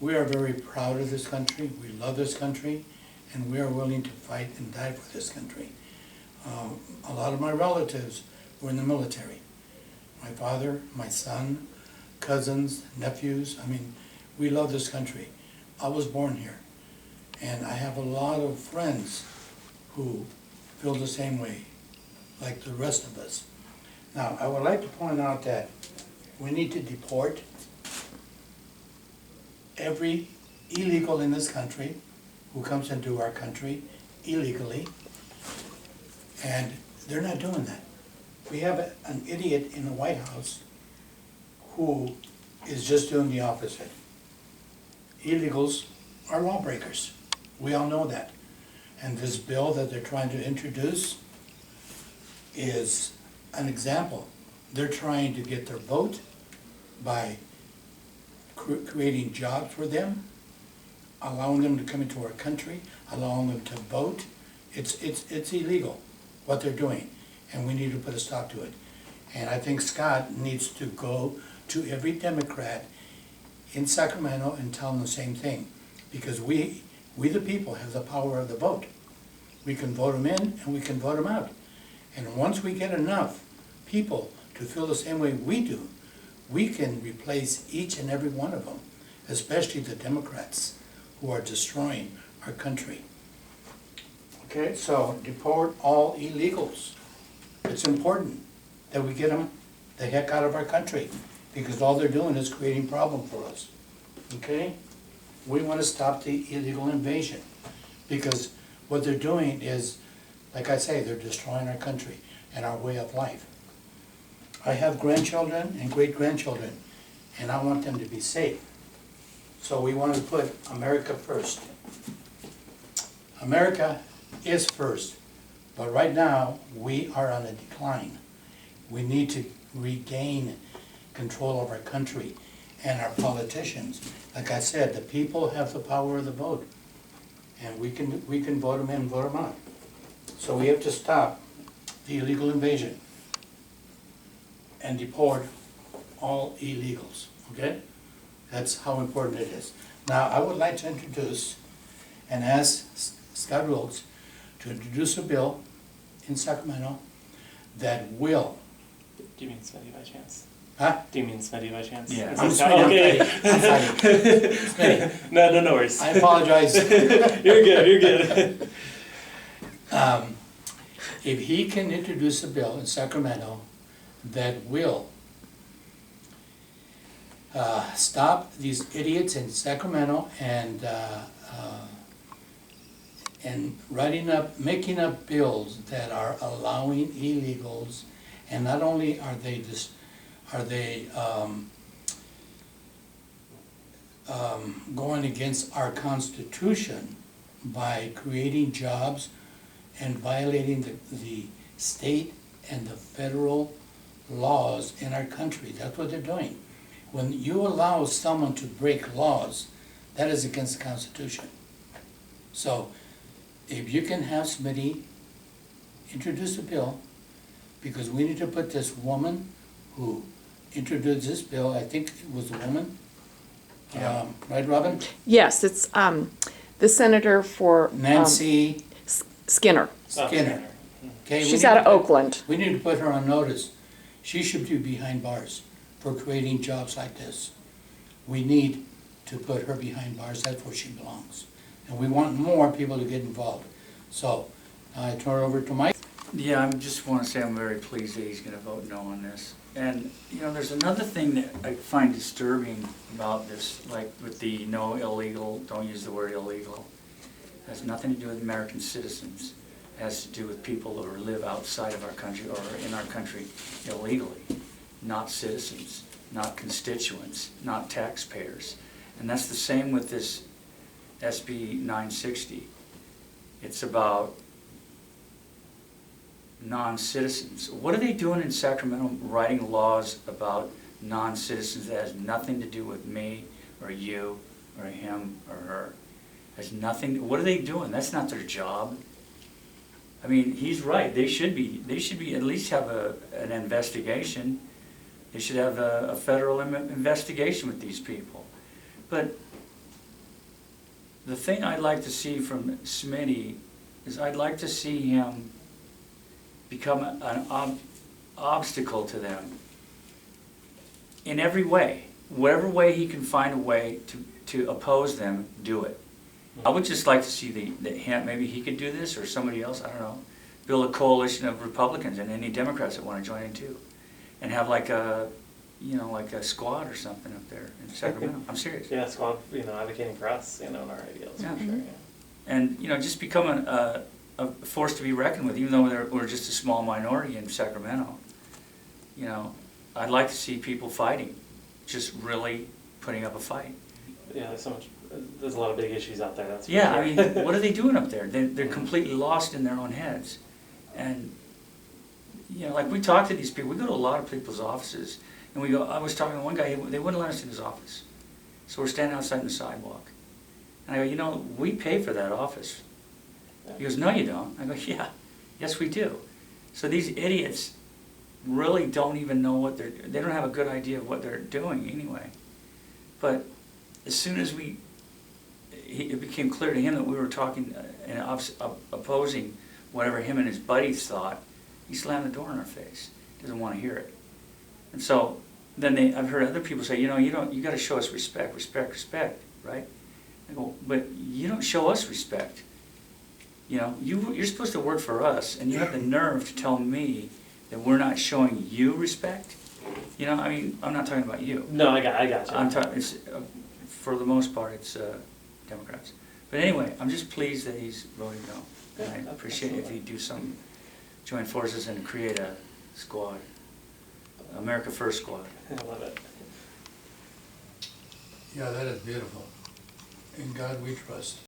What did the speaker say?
We are very proud of this country, we love this country, and we are willing to fight and die for this country. A lot of my relatives were in the military. My father, my son, cousins, nephews, I mean, we love this country. I was born here, and I have a lot of friends who feel the same way, like the rest of us. Now, I would like to point out that we need to deport every illegal in this country who comes into our country illegally, and they're not doing that. We have an idiot in the White House who is just doing the opposite. Illegals are lawbreakers. We all know that. And this bill that they're trying to introduce is an example. They're trying to get their vote by creating jobs for them, allowing them to come into our country, allowing them to vote. It's illegal what they're doing, and we need to put a stop to it. And I think Scott needs to go to every Democrat in Sacramento and tell them the same thing, because we the people have the power of the vote. We can vote them in and we can vote them out. And once we get enough people to feel the same way we do, we can replace each and every one of them, especially the Democrats who are destroying our country. Okay, so deport all illegals. It's important that we get them the heck out of our country, because all they're doing is creating problem for us. Okay? We want to stop the illegal invasion, because what they're doing is, like I say, they're destroying our country and our way of life. I have grandchildren and great-grandchildren, and I want them to be safe. So we want to put America first. America is first, but right now we are on a decline. We need to regain control of our country and our politicians. Like I said, the people have the power of the vote, and we can vote them in, vote them out. So we have to stop the illegal invasion and deport all illegals, okay? That's how important it is. Now, I would like to introduce and ask Scott Wilkes to introduce a bill in Sacramento that will... Do you mean Smitty by chance? Huh? Do you mean Smitty by chance? Yeah. Is I'm this Smitty, okay. I'm Smitty. No worries. I apologize. You're good. If he can introduce a bill in Sacramento that will stop these idiots in Sacramento and making up bills that are allowing illegals, and not only are they going against our Constitution by creating jobs and violating the state and the federal laws in our country. That's what they're doing. When you allow someone to break laws, that is against the Constitution. So if you can have Smitty introduce a bill, because we need to put this woman who introduced this bill, I think it was a woman, right, Robin? Yes, it's the senator for Nancy Skinner. Skinner. Okay, She's out of Oakland. We need to put her on notice. She should be behind bars for creating jobs like this. We need to put her behind bars. That's where she belongs. And we want more people to get involved. So I turn it over to Mike. Yeah, I just want to say I'm very pleased that he's going to vote no on this. And, you know, there's another thing that I find disturbing about this, like with the no illegal, don't use the word illegal. It has nothing to do with American citizens. It has to do with people who live outside of our country or in our country illegally. Not citizens, not constituents, not taxpayers. And that's the same with this SB 960. It's about non-citizens. What are they doing in Sacramento, writing laws about non-citizens that has nothing to do with me or you or him or her? Has nothing. What are they doing? That's not their job. I mean, he's right. They should be at least have an investigation. They should have a federal investigation with these people. But the thing I'd like to see from Smitty is I'd like to see him become an obstacle to them in every way. Whatever way he can find a way to oppose them, do it. I would just like to see maybe he could do this, or somebody else, I don't know, build a coalition of Republicans and any Democrats that want to join in too, and have like a squad or something up there in Sacramento. I'm serious. Yeah, squad, advocating for us, and our ideals, Yeah. for sure, yeah. And, just become a force to be reckoned with, even though we're just a small minority in Sacramento. I'd like to see people fighting, just really putting up a fight. Yeah, there's a lot of big issues out there, that's for Yeah, sure. I mean, what are they doing up there? They're completely lost in their own heads. And, like we talk to these people, we go to a lot of people's offices, and I was talking to one guy, they wouldn't let us in his office. So we're standing outside on the sidewalk. And I go, we pay for that office. He goes, no you don't. I go, yeah, yes we do. So these idiots really don't even know they don't have a good idea of what they're doing anyway. But as soon as it became clear to him that we were talking and opposing whatever him and his buddies thought, he slammed the door in our face. Doesn't want to hear it. And so then I've heard other people say, you got to show us respect, right? I go, but you don't show us respect. You're supposed to work for us, and you have the nerve to tell me that we're not showing you respect. I mean, I'm not talking about you. No, I got you. I'm talking. For the most part, it's Democrats. But anyway, I'm just pleased that he's voting no. And I appreciate it if he'd do some, join forces and create a squad, America First squad. I love it. Yeah, that is beautiful. In God we trust.